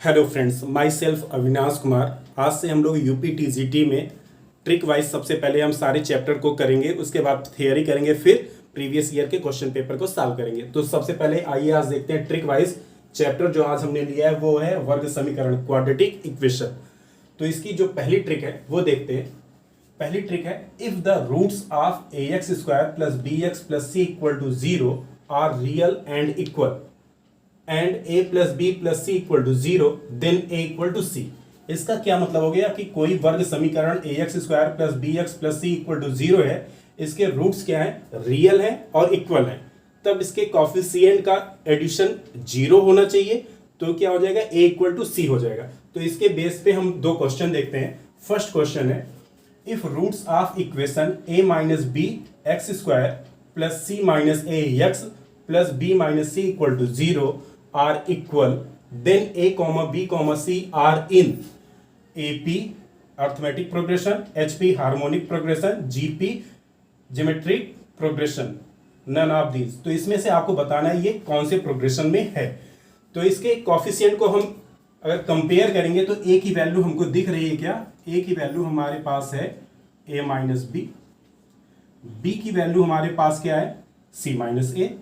Hello friends, my self Avinash Kumar. आज से हम लोग यूपी टीजीटी में ट्रिक वाइज सबसे पहले हम सारे चैप्टर को करेंगे, उसके बाद थियरी करेंगे, फिर प्रीवियस ईयर के क्वेश्चन पेपर को सॉल्व करेंगे। तो सबसे पहले आइए आज देखते हैं ट्रिक वाइज चैप्टर जो आज हमने लिया है वो है वर्ग समीकरण, क्वाड्रेटिक इक्वेशन। तो इसकी जो पहली ट्रिक है वो देखते हैं। पहली ट्रिक है, if the roots of a x square plus b x plus c equal to 0 are real and equal and a plus B plus c equal to 0 then a equal to c. इसका क्या मतलब हो गया कि कोई वर्ग समीकरण a x square plus b x plus c equal to 0 है, इसके रूट्स क्या है, रियल है और इक्वल है, तब इसके कॉफिशिएंट का एडिशन 0 होना चाहिए। तो क्या हो जाएगा, a इक्वल टू सी हो जाएगा। तो इसके बेस पे हम दो क्वेश्चन देखते हैं। फर्स्ट क्वेश्चन है, if roots of equation a minus b x square plus c minus a x plus b minus c equal to 0 are equal, then a comma b comma c are in AP arithmetic progression, HP harmonic progression, GP geometric progression, none of these। तो इसमें से आपको बताना है ये कौन से progression में है। तो इसके कॉफिशिएंट को हम अगर कंपेयर करेंगे तो a की वैल्यू हमको दिख रही है क्या, a की वैल्यू हमारे पास है a माइनस बी, b की वैल्यू हमारे पास क्या है c माइनस ए,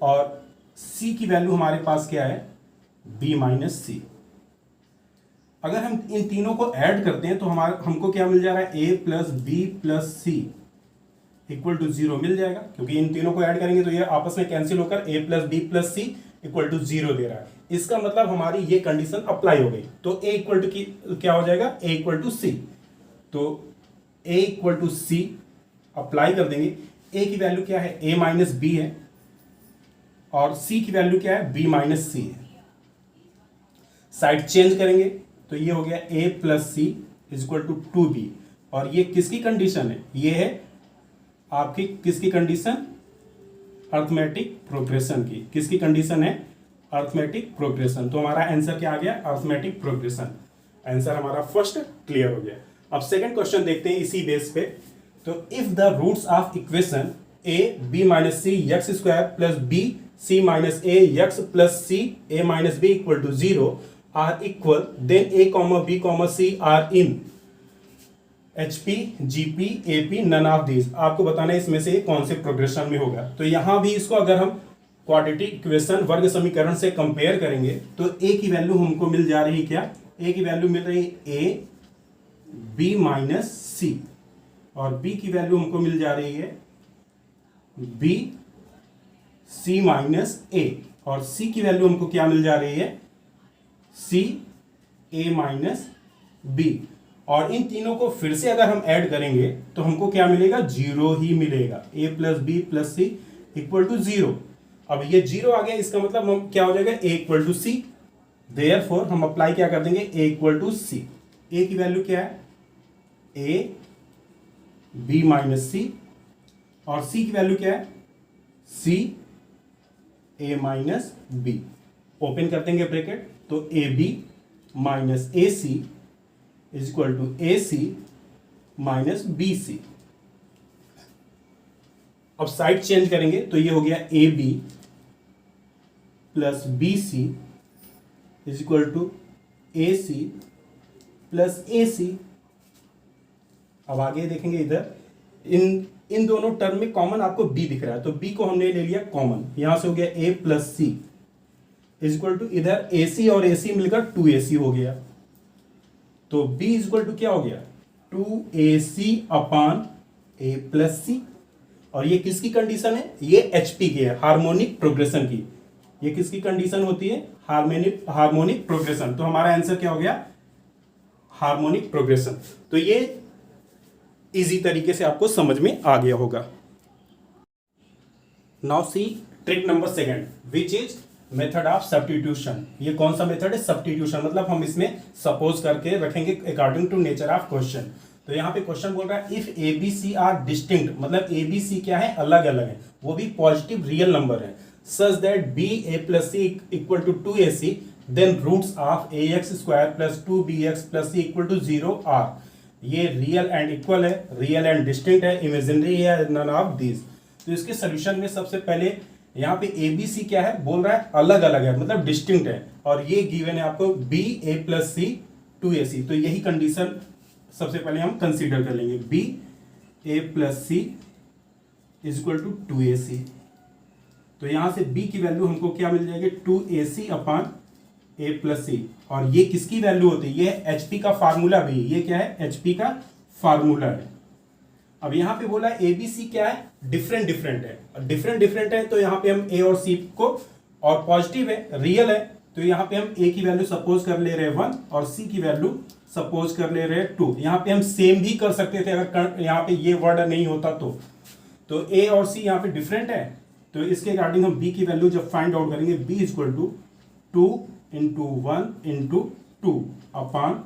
और c की वैल्यू हमारे पास क्या है b माइनस सी। अगर हम इन तीनों को ऐड करते हैं तो हमको क्या मिल जा रहा है, a plus B plus c equal to 0 मिल जाएगा, क्योंकि इन तीनों को ऐड करेंगे तो ये आपस में कैंसिल होकर a plus B plus c equal to 0 दे रहा है। इसका मतलब हमारी ये कंडीशन अप्लाई हो गई। तो a इक्वल टू की क्या हो जाएगा, a इक्वल टू सी। तो a equal to c apply कर देंगे। a की वैल्यू क्या है, a माइनस बी है, और c की वैल्यू क्या है, b माइनस सी है। साइड चेंज करेंगे तो ये हो गया a plus c is equal to 2b, और ये किसकी कंडीशन है, ये है आपकी किसकी कंडीशन, अर्थमेटिक प्रोग्रेशन की। किसकी कंडीशन है, अर्थमेटिक प्रोग्रेशन। तो हमारा आंसर क्या आ गया, अर्थमेटिक प्रोग्रेशन। आंसर हमारा फर्स्ट क्लियर हो गया। अब सेकंड क्वेश्चन देखते हैं इसी बेस पे। तो if the roots of equation a b minus c x square plus b c minus a x plus c a minus b equal to 0 are equal, then a comma b comma c are in HP GP AP none of this. आपको बताना है इसमें से कौन से progression में होगा। तो यहां भी इसको अगर हम क्वाड्रेटिक इक्वेशन वर्ग समीकरण से कंपेयर करेंगे तो a की वैल्यू हमको मिल जा रही है क्या, a की वैल्यू मिल रही है a b माइनस सी, और b की वैल्यू हमको मिल जा रही है b c माइनस ए, और c की वैल्यू हमको क्या मिल जा रही है, c a माइनस b। और इन तीनों को फिर से अगर हम ऐड करेंगे तो हमको क्या मिलेगा, 0 ही मिलेगा। a plus B plus c equal to 0। अब ये 0 आ गया, इसका मतलब हम क्या हो जाएगा, a equal to c. Therefore हम अप्लाई क्या कर देंगे, a equal to c. a की वैल्यू क्या है, a b माइनस सी, और c की वैल्यू क्या है, c a minus b. Open कर देंगे ब्रैकेट, तो a b minus a c is equal to a c minus b c. अब साइड चेंज करेंगे तो ये हो गया a b plus b c is equal to a c plus a c. अब आगे देखेंगे, इधर इन दोनों टर्म में कॉमन आपको b दिख रहा है, तो b को हमने ले लिया कॉमन। यहां से हो गया a plus c is equal to, इधर ac और ac मिलकर 2ac हो गया। तो b इज इक्वल टू क्या हो गया, 2ac अपॉन a प्लस सी। और ये किसकी कंडीशन है, ये HP की है, हार्मोनिक प्रोग्रेशन की। ये किसकी कंडीशन होती है, हार्मोनिक प्रोग्रेशन। तो हमारा आंसर क्या हो गया, हार्मोनिक प्रोग्रेशन। तो ये इजी तरीके से आपको समझ में आ गया होगा। Now see trick number second, which is method of substitution. ये कौन सा मेथड है, सब्स्टिट्यूशन। मतलब हम इसमें सपोज करके रखेंगे according to nature of question. तो यहाँ पे क्वेश्चन बोल रहा है, if a b c are distinct, मतलब ए बी सी क्या है, अलग अलग है, वो भी पॉजिटिव रियल नंबर है, such that b a plus c equal to 2ac, then roots of a x square plus 2bx plus c equal to 0 are. ये रियल एंड इक्वल है, रियल एंड डिस्टिंक्ट है, imaginary है, none of this. तो इसके solution में सबसे पहले यहाँ पे ए बी सी क्या है, बोल रहा है अलग अलग है, मतलब डिस्टिंक्ट है, और ये गिवन है आपको B a plus C 2ac। तो यही कंडीशन सबसे पहले हम कंसीडर कर लेंगे, b a plus c is equal to 2ac। तो यहां से b की वैल्यू हमको क्या मिल जाएगी, 2ac अपॉन ए प्लस सी। और ये किसकी वैल्यू होती है, ये एचपी का फार्मूला भी, ये क्या है, एचपी का फार्मूला है। अब यहाँ पे बोला ए बी सी क्या है, डिफरेंट डिफरेंट है, और डिफरेंट डिफरेंट है तो यहाँ पे हम ए और सी को, और पॉजिटिव है, रियल है, तो यहाँ पे हम ए की वैल्यू सपोज कर ले रहे हैं 1 और सी की वैल्यू सपोज कर ले रहे हैं 2। यहाँ पे हम सेम भी कर सकते थे अगर यहाँ पे ये वर्ड नहीं होता तो ए और सी यहाँ पे डिफरेंट है, तो इसके अकॉर्डिंग हम बी की वैल्यू जब फाइंड आउट करेंगे, b is equal to 2 into 1 into 2 upon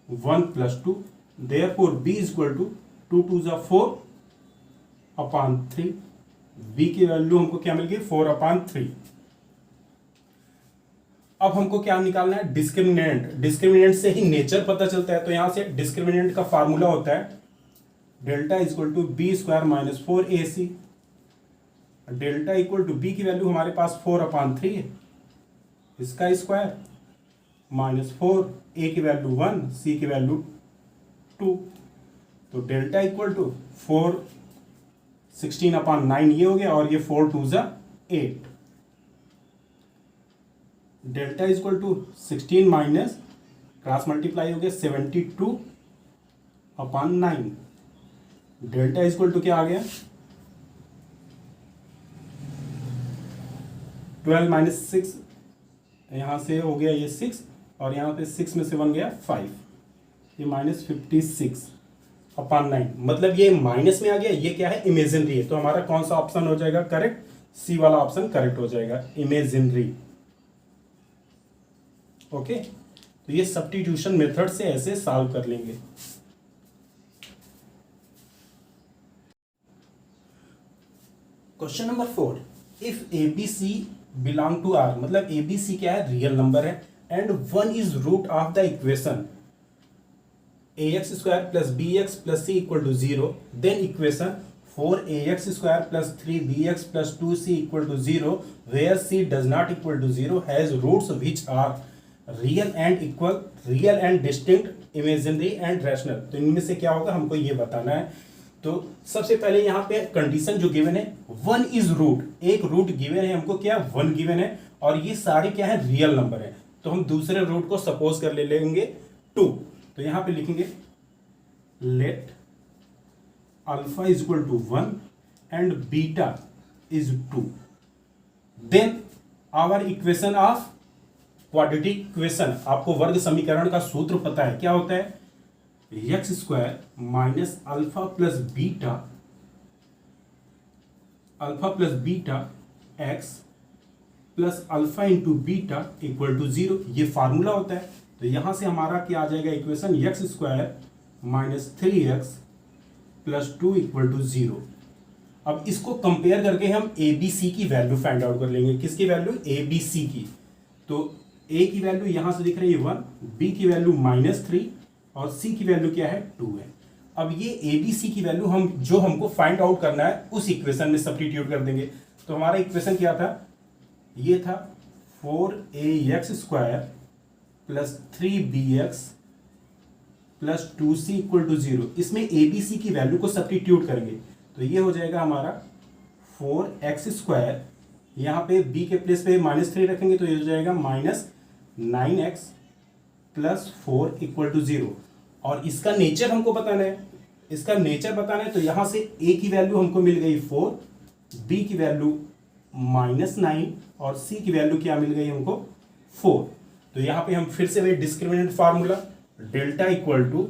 1 plus 2। Therefore b is equal to 2 2 जा 4 अपॉन 3। बी की वैल्यू हमको क्या मिल गई, 4 अपॉन 3। अब हमको क्या निकालना है, डिस्क्रिमिनेंट। डिस्क्रिमिनेंट से ही नेचर पता चलता है, तो यहां से डिस्क्रिमिनेंट का फार्मूला होता है delta is equal to b square minus 4ac। Delta equal to b की वैल्यू हमारे पास 4 अपॉन 3 है, इसका स्क्वायर माइनस 4, ए की वैल्यू 1, सी की वैल्यू 2। तो डेल्टा इक्वल टू 4 16 अपॉन 9 ये हो गया, और ये 4 2 जा 8। Delta is equal to 16 minus cross multiply हो गया 72 upon 9। Delta is equal to क्या आ गया, 12 माइनस 6, यहां से हो गया ये 6, और यहां पे 6 में से बन गया 5, ये माइनस 56 अपॉन 9। मतलब ये माइनस में आ गया, ये क्या है, इमेजिनरी है, तो हमारा कौन सा ऑप्शन हो जाएगा करेक्ट, सी वाला ऑप्शन करेक्ट हो जाएगा, इमेजिनरी। ओके, तो ये सब्स्टिट्यूशन मेथड से ऐसे सॉल्व कर लेंगे। Question number 4, if a b c belong to R, मतलब ए बी सी क्या है, रियल नंबर है, and 1 is root of the equation ax square plus b x plus c equal to 0, then equation 4ax square plus 3bx plus 2c equal to 0 where c does not equal to 0 has roots which are real and equal, real and distinct, imaginary and rational. तो इनमें से क्या होगा हमको ये बताना है। तो सबसे पहले यहाँ पे कंडीशन जो गिवन है 1 इज रूट, एक रूट गिवन है हमको, क्या 1 गिवन है, और ये सारे क्या है, रियल नंबर है, तो हम दूसरे रूट को सपोज कर ले लेंगे 2। तो यहाँ पे लिखेंगे let alpha is equal to 1 and beta is 2, then our equation of quadratic equation, आपको वर्ग समीकरण का सूत्र पता है, क्या होता है, x square minus alpha plus beta x plus alpha into beta equal to 0, ये फार्मूला होता है। तो यहां से हमारा क्या आ जाएगा equation, x square minus 3x plus 2 equal to 0। अब इसको कंपेयर करके हम ए बी सी की वैल्यू फाइंड आउट कर लेंगे, किसकी वैल्यू, ए बी सी की। तो ए की वैल्यू यहां से दिख रही है 1, बी की वैल्यू -3, और सी की वैल्यू क्या है, 2 है। अब ये ए बी सी की वैल्यू हम जो हमको फाइंड आउट करना है उस इक्वेशन में सब्स्टिट्यूट कर देंगे। तो हमारा इक्वेशन क्या था, ये था 4ax square plus 3bx plus 2c equal to 0। इसमें ए बी सी की वैल्यू को सब्स्टिट्यूट करेंगे, तो ये हो जाएगा हमारा 4x स्क्वायर, यहाँ पे b के प्लेस पे -3 रखेंगे तो ये हो जाएगा -9x प्लस 4 इक्वल टू 0। और इसका नेचर हमको बताना है, इसका नेचर बताना है, तो यहाँ से a की वैल्यू हमको मिल गई 4, b की वैल्यू -9 और c की वैल्यू क्या मिल गई हमको 4। तो यहाँ पे हम फिर से वही discriminant formula delta equal to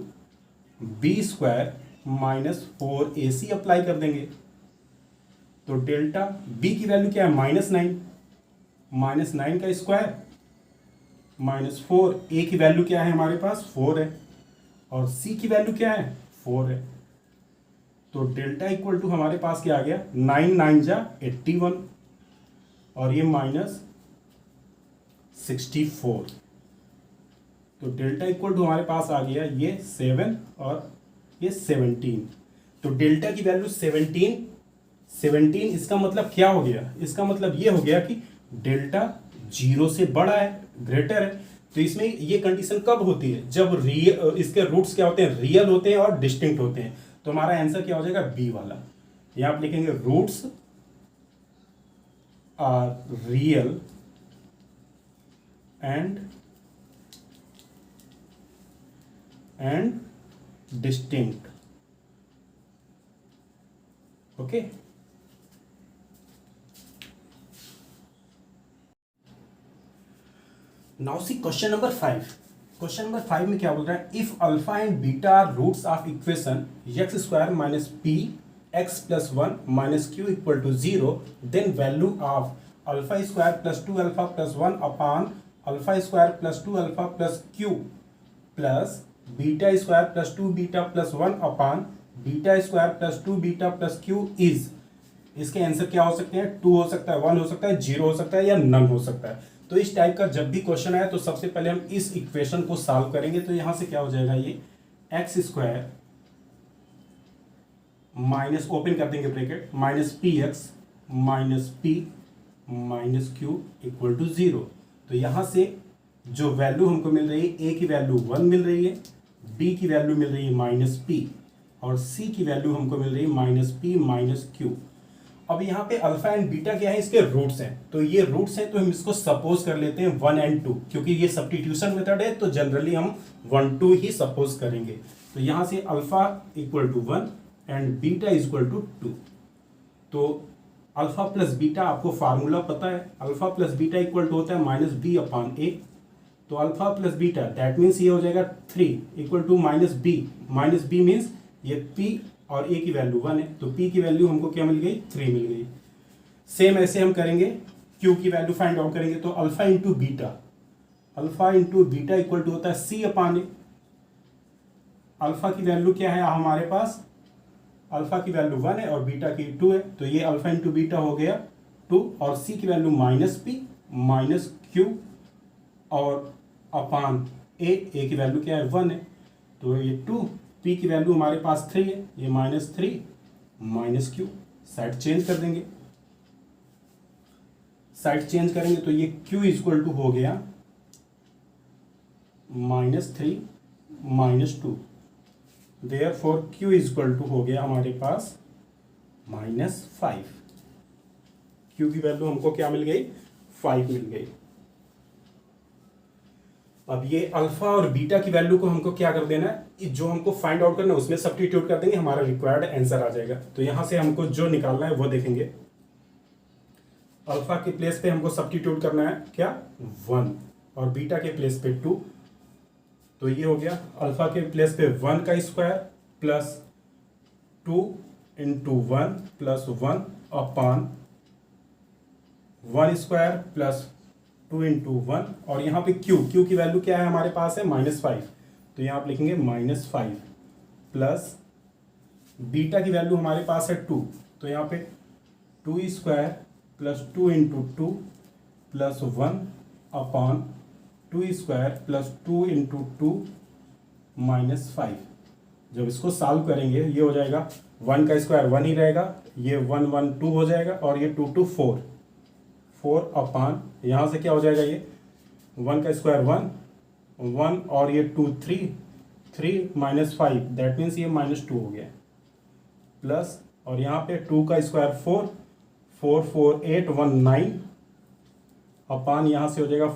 b square minus 4ac apply कर देंगे। तो डेल्टा b की वैल्यू क्या है, -9 का स्क्वायर -4, a की वैल्यू क्या है हमारे पास 4 है, और c की वैल्यू क्या है 4 है। तो डेल्टा इक्वल टू हमारे पास क्या आ गया, 9 9 जा 81, और ये -64। तो डेल्टा इक्वल टू हमारे पास आ गया ये 7 और ये 17। तो डेल्टा की वैल्यू 17 17 इसका मतलब क्या हो गया, इसका मतलब ये हो गया कि डेल्टा 0 से बड़ा है, ग्रेटर है। तो इसमें ये कंडीशन कब होती है, जब रियल, इसके रूट्स क्या होते हैं, रियल होते हैं और डिस्टिंक्ट होते हैं। तो हमारा आंसर क्या हो जाएगा, बी वाला। यहां आप लिखेंगे roots are real and distinct. Okay, now see question number 5। Question number 5 में क्या बोल रहा है, if alpha and beta are roots of equation x square minus p x plus 1 minus q equal to 0, then value of alpha square plus 2 alpha plus 1 upon alpha square plus 2 alpha plus q plus beta square plus 2 beta plus 1 upon beta square plus 2 beta plus Q is. इसके answer क्या हो सकते हैं, 2 हो सकता है, 1 हो सकता है, 0 हो सकता है या नन हो सकता है। तो इस टाइप का जब भी क्वेश्चन आए तो सबसे पहले हम इस इक्वेशन को सॉल्व करेंगे। तो यहां से क्या हो जाएगा, ये एक्स स्क्वायर माइनस, ओपन कर देंगे bracket, minus p x minus p minus q equal to 0। तो यहां से जो वैल्यू हमको मिल रही है, ए की वैल्यू 1 मिल रही है, बी की वैल्यू मिल रही है माइनस पी, और सी की वैल्यू हमको मिल रही है माइनस पी माइनस क्यू। अब यहाँ पे अल्फा एंड बीटा क्या है, इसके रूट्स हैं। तो ये रूट्स हैं तो हम इसको सपोज कर लेते हैं 1 एंड 2, क्योंकि ये सब्स्टिट्यूशन मेथड है तो जनरली हम 1 2 ही सपोज करेंगे। तो यहाँ से alpha equal to 1 and beta equal to 2। तो अल्फा प्लस बीटा आपको फार्मूला पता है, alpha plus beta equal to होता है माइनस बी अपॉन ए। तो alpha plus beta that means ये हो जाएगा 3 equal to minus b means ये p और a की वैल्यू 1 है, तो p की वैल्यू हमको क्या मिल गई, 3 मिल गई। सेम ऐसे हम करेंगे, q की वैल्यू फाइंड आउट करेंगे। तो alpha into beta equal to होता है c अपॉन ए। अल्फा की वैल्यू क्या है हमारे पास, अल्फा की वैल्यू 1 है और बीटा की 2 है, तो ये अल्फा इंटू बीटा हो गया 2, और c की value minus p minus Q और अपॉन a की वैल्यू क्या है 1 है, तो ये 2, p की वैल्यू हमारे पास 3 है, ये minus 3 minus Q. Side change कर देंगे, साइड चेंज करेंगे तो ये q इक्वल टू हो गया minus 3 minus 2, therefore q equal to हो गया हमारे पास माइनस 5। q की वैल्यू हमको क्या मिल गई, 5 मिल गई। अब ये अल्फा और बीटा की वैल्यू को हमको क्या कर देना है, जो हमको फाइंड आउट करना है उसमें सब्स्टिट्यूट कर देंगे, हमारा रिक्वायर्ड आंसर आ जाएगा। तो यहां से हमको जो निकालना है वो देखेंगे। अल्फा के प्लेस पे हमको सब्स्टिट्यूट करना है क्या, 1, और बीटा के प्लेस पे 2। तो ये हो गया अल्फा के प्लेस पे 1 का square plus 2 into 1 plus 1 upon 1 square plus 2 into 1, और यहाँ पे क्यू की वैल्यू क्या है हमारे पास है माइनस 5, तो यहाँ आप लिखेंगे माइनस 5 प्लस बीटा की वैल्यू हमारे पास है 2, तो यहाँ पे 2 square plus 2 into 2 plus 1 upon 2 square plus 2 into 2 minus 5। जब इसको सॉल्व करेंगे ये हो जाएगा 1 का स्क्वायर 1 ही रहेगा, ये 1 1 2 हो जाएगा, और ये 2 2 4 अपॉन यहाँ से क्या हो जाएगा, ये 1 का स्क्वायर 1 और ये 2 3 माइनस 5 दैट मीन्स ये माइनस 2 हो गया, प्लस और यहाँ पे 2 का स्क्वायर 4 4 8 1 9 अपॉन यहाँ से हो जाएगा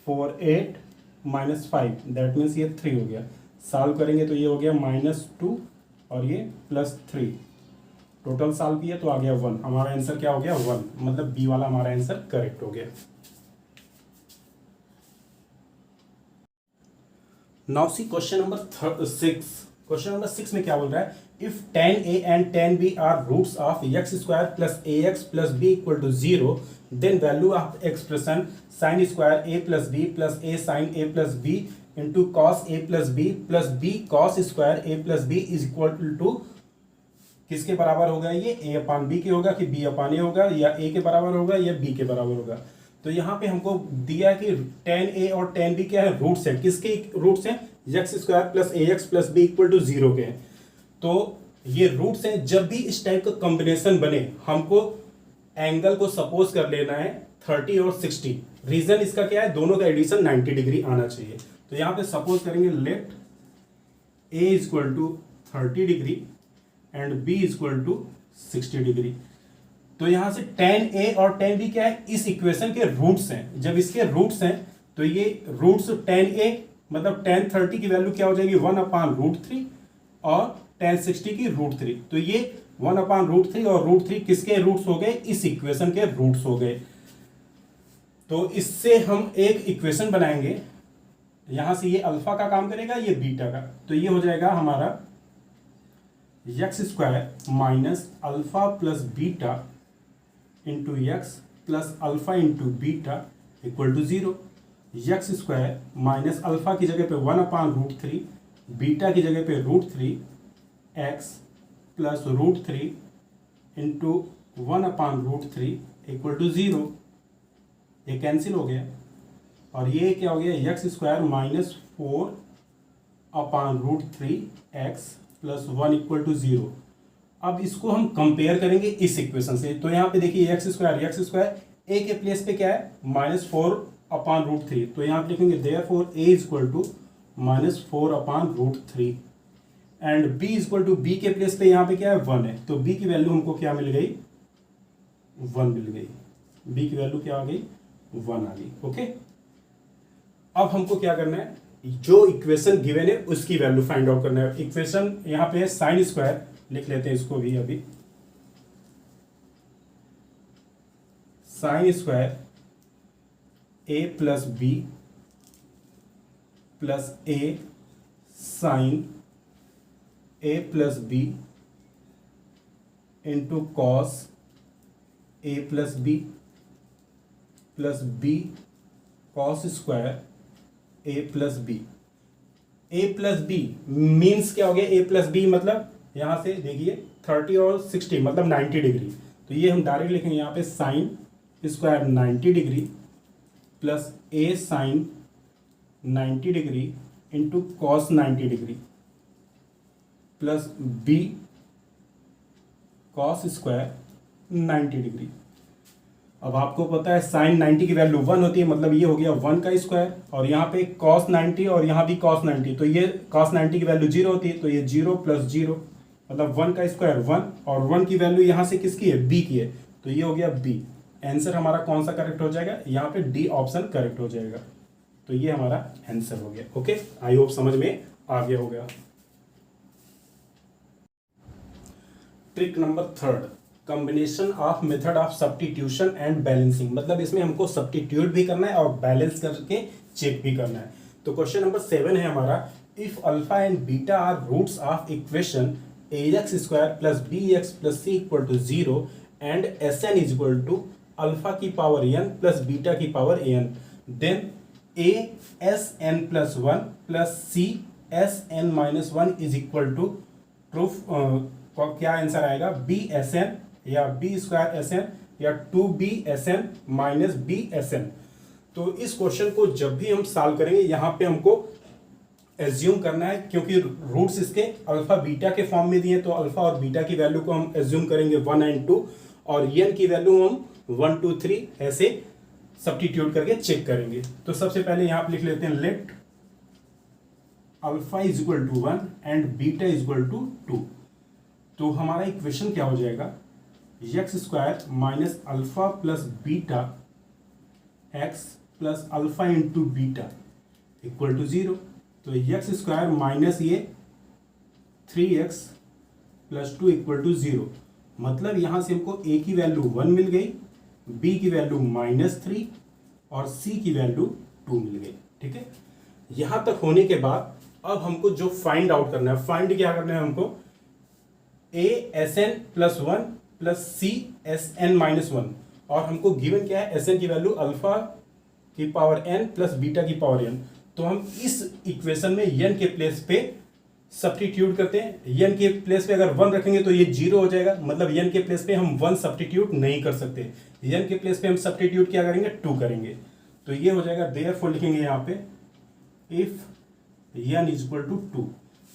4 8 माइनस 5 दैट मीन्स ये 3 हो गया। सॉल्व करेंगे तो ये हो गया -2 और ये +3, टोटल सॉल्व किया तो आ गया 1। हमारा आंसर क्या हो गया 1, मतलब बी वाला हमारा आंसर करेक्ट हो गया। Now see question number 6। Question number 6 में क्या बोल रहा है, if tan a and tan b are roots of x square plus ax plus b equal to 0, then value of expression sine square a plus b plus a sine a plus b into cos a plus b cos square a plus b is equal to किसके बराबर होगा, ये a upon b के होगा कि b upon a होगा, या a के बराबर होगा या b के बराबर होगा। तो यहाँ पे हमको दिया कि tan a और tan b क्या है, रूट्स है, किसके रूट्स हैं, x square plus ax plus b equal to 0 के हैं। तो ये रूट्स हैं, जब भी इस टाइप का कॉम्बिनेशन बने हमको एंगल को सपोज कर लेना है 30 और 60। रीजन इसका क्या है, दोनों का एडिशन 90 डिग्री आना चाहिए। तो यहां पे सपोज करेंगे let A is equal to 30 degree and B is equal to 60 degree. तो यहां से tan a और tan b क्या है, इस इक्वेशन के रूट्स हैं। जब इसके रूट्स हैं तो ये रूट्स tan a मतलब tan 30 की वैल्यू क्या हो जाएगी 1/√3 और tan 60 की √3। तो ये 1/√3 और √3 किसके रूट्स हो गए, इस इक्वेशन के रूट्स हो गए। तो इससे हम एक इक्वेशन बनाएंगे, यहां से ये अल्फा का काम करेगा, ये बीटा का। तो ये हो जाएगा हमारा x² minus alpha plus beta into x plus alpha into beta equal to 0। x² minus alpha की जगह पे 1/√3, बीटा की जगह पे √3, x plus √3 into 1/√3 equal to 0। ये कैंसिल हो गया और ये क्या हो गया, x² minus 4/√3 x plus 1 equal to 0। अब इसको हम कंपेयर करेंगे इस इक्वेशन से। तो यहाँ पे देखिए x² a के प्लेस पे क्या है -4/√3। तो यहाँ पे लिखेंगे therefore a is equal to -4/√3 and b is equal to b के प्लेस पे यहाँ पे क्या है 1 है। तो b की वैल्यू हमको क्या मिल गई, 1 मिल गई। b की वैल्यू क्या आ गई, 1 आ गई। ओके, अब हमको क्या करना है, जो इक्वेशन गिवन है उसकी वैल्यू फाइंड आउट करना है। इक्वेशन यहाँ पे है sin², लिख लेते हैं इसको भी अभी, sin² a plus B plus a sine a plus B into cos a plus B plus B cos square a plus B. a plus B means क्या हो गया, a प्लस बी मतलब यहां से देखिए 30 और 60 मतलब 90 डिग्री। तो ये हम डायरेक्ट लिखेंगे यहाँ पे sine square 90 degree plus a sine 90 degree into cos 90 degree plus b cos square 90 degree. अब आपको पता है साइन 90 की वैल्यू 1 होती है, मतलब ये हो गया 1 का स्क्वायर, और यहाँ पे कॉस 90 और यहाँ भी कॉस 90, तो ये कॉस 90 की वैल्यू 0 होती है, तो ये 0 प्लस 0 मतलब 1 का स्क्वायर 1, और 1 की वैल्यू यहाँ से किसकी है, b की है, तो ये हो गया b। आंसर हमारा कौन सा करेक्ट हो जाएगा, यहाँ पे डी ऑप्शन करेक्ट हो जाएगा। तो ये हमारा आंसर हो गया। ओके, आई होप समझ में आ गया होगा। Trick number 3, combination of method of substitution and balancing. मतलब इसमें हमको सब्स्टिट्यूट भी करना है और बैलेंस करके चेक भी करना है। तो क्वेश्चन नंबर 7 है हमारा, if alpha and beta are roots of equation ax² plus bx plus c equal to 0 and sn is equal to alpha की पावर n प्लस बीटा की power an, then a sn plus 1 plus c sn minus 1 is equal to proof क्या answer आएगा, bsn या b² sn या 2bsn minus bsn। तो इस question को जब भी हम सॉल्व करेंगे यहाँ पे हमको एज्यूम करना है, क्योंकि रूट्स इसके अल्फा बीटा के फॉर्म में दिए, तो अल्फा और बीटा की वैल्यू को हम एज्यूम करेंगे 1 एंड 2, और n की वैल्यू हम 1 2 3 ऐसे सब्स्टिट्यूट करके चेक करेंगे। तो सबसे पहले यहाँ पे लिख लेते हैं let alpha is equal to 1 and beta is equal to 2। तो हमारा इक्वेशन क्या हो जाएगा, x² minus alpha plus beta x plus alpha into beta equal to 0। तो x² माइनस ये 3x प्लस 2 इक्वल टू 0, मतलब यहां से हमको a की वैल्यू 1 मिल गई, b की वैल्यू -3 और c की वैल्यू 2 मिल गई। ठीक है, यहां तक होने के बाद अब हमको जो फाइंड आउट करना है, फाइंड क्या करना है हमको, a sn plus 1 plus c sn minus 1, और हमको गिवन क्या है, sn की वैल्यू अल्फा की पावर n प्लस बीटा की पावर n। तो हम इस इक्वेशन में n के प्लेस पे सब्स्टिट्यूट करते हैं। n के प्लेस पे अगर 1 रखेंगे तो ये 0 हो जाएगा, मतलब n के प्लेस पे हम 1 सब्स्टिट्यूट नहीं कर सकते। n के प्लेस पे हम सब्स्टिट्यूट क्या करेंगे, 2 करेंगे। तो ये हो जाएगा देयरफॉर लिखेंगे यहाँ पे if n is equal to 2,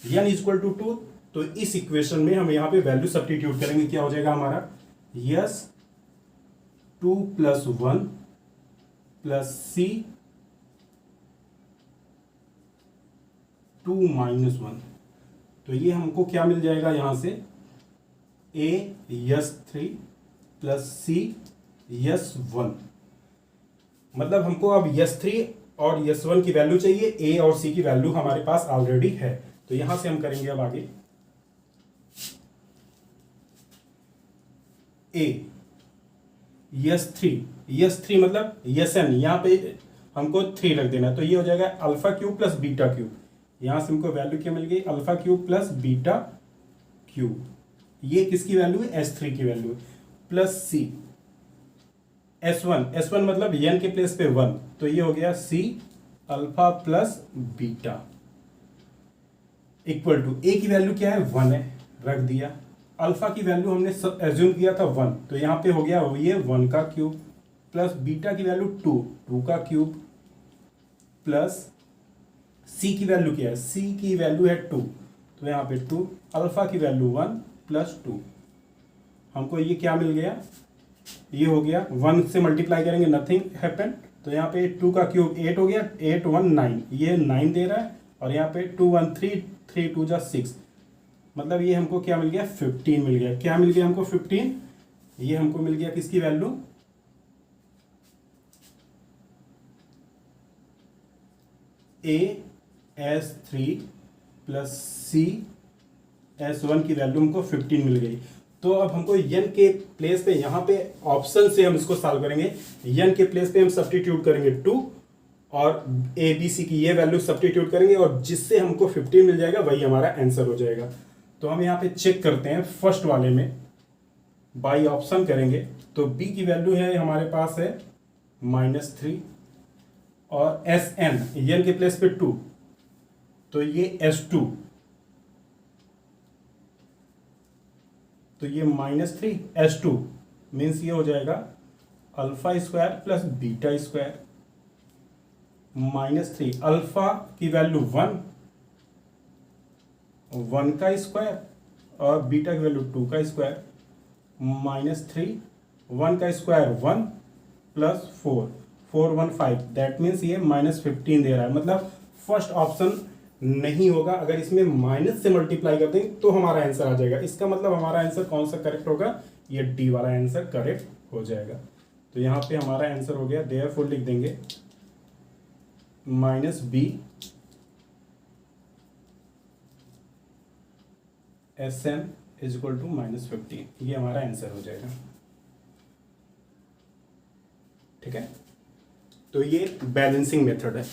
n is equal to 2, तो इस इक्वेशन में हम यहाँ पे वैल्यू सब्स्टिट्यूट करेंगे, क्या हो जाएगा हमारा यस 2 + 1 + C 2 - 1। तो ये हमको क्या मिल जाएगा यहाँ से A यस 3 + C यस 1। मतलब हमको अब यस 3 और यस 1 की वैल्यू चाहिए, A और C की वैल्यू हमारे पास ऑलरेडी है। तो यहां से हम करेंगे अब आगे A यस 3 मतलब यस n, यहाँ पे हमको 3 रख देना। तो ये हो जाएगा अल्फा क्यूब + बीटा क्यूब। यहां से हमको वैल्यू क्या मिल गई अल्फा क्यूब + बीटा क्यूब। ये किसकी वैल्यू है S3 की वैल्यू प्लस C S1 मतलब n के प्लेस पे 1, तो ये हो गया C alpha + beta equal to A की वैल्यू क्या है 1 है, रख दिया। अल्फा की वैल्यू हमने एज्यूम किया था 1, तो यहाँ पे हो गया ये 1 का क्यूब प्लस बीटा की वैल्यू 2 का क्यूब प्लस C की वैल्यू क्या है C की वैल्यू है 2, तो यहाँ पे 2 अल्फा की वैल्यू 1 + 2। हमको ये क्या मिल गया, ये हो गया 1 से मल्टीप्लाई करेंगे नथिंग हैपन, तो यहाँ पे 2 का क्यूब 8 हो गया, 8 1 9, ये 9 दे रहा है। और यहाँ पे 2 1 3 3 2 जा 6, मतलब ये हमको क्या मिल गया 15 मिल गया। क्या मिल गया हमको 15, ये हमको मिल गया किसकी value A S3 + C S1 की वैल्यू हमको 15 मिल गई। तो अब हमको n के प्लेस पे यहाँ पे ऑप्शन से हम इसको सॉल्व करेंगे। n के प्लेस पे हम सब्स्टिट्यूट करेंगे 2 और A B C की ये वैल्यू सब्स्टिट्यूट करेंगे और जिससे हमको 15 मिल जाएगा वही हमारा आंसर हो जाएगा। तो हम यहाँ पे चेक करते हैं फर्स्ट वाले में बाई ऑप्शन करेंगे, तो B की वैल्यू है हमारे पास है -3 और Sn n के प्लेस पे 2, तो ये S2, तो ये -3 S2 मीन्स ये हो जाएगा alpha square + beta square -3 alpha की वैल्यू 1 का स्क्वायर और बीटा की वैल्यू 2 का स्क्वायर -3 1 का स्क्वायर 1 + 4 4 1 5, दैट मीन्स ये -15 दे रहा है। मतलब फर्स्ट ऑप्शन नहीं होगा, अगर इसमें माइनस से मल्टीप्लाई कर दें तो हमारा आंसर आ जाएगा। इसका मतलब हमारा आंसर कौन सा करेक्ट होगा, ये डी वाला आंसर करेक्ट हो जाएगा। तो यहाँ पे हमारा आंसर हो गया, देयरफॉर लिख देंगे -B Sn = -15, ये हमारा आंसर हो जाएगा। ठीक है, तो ये बैलेंसिंग मेथड है।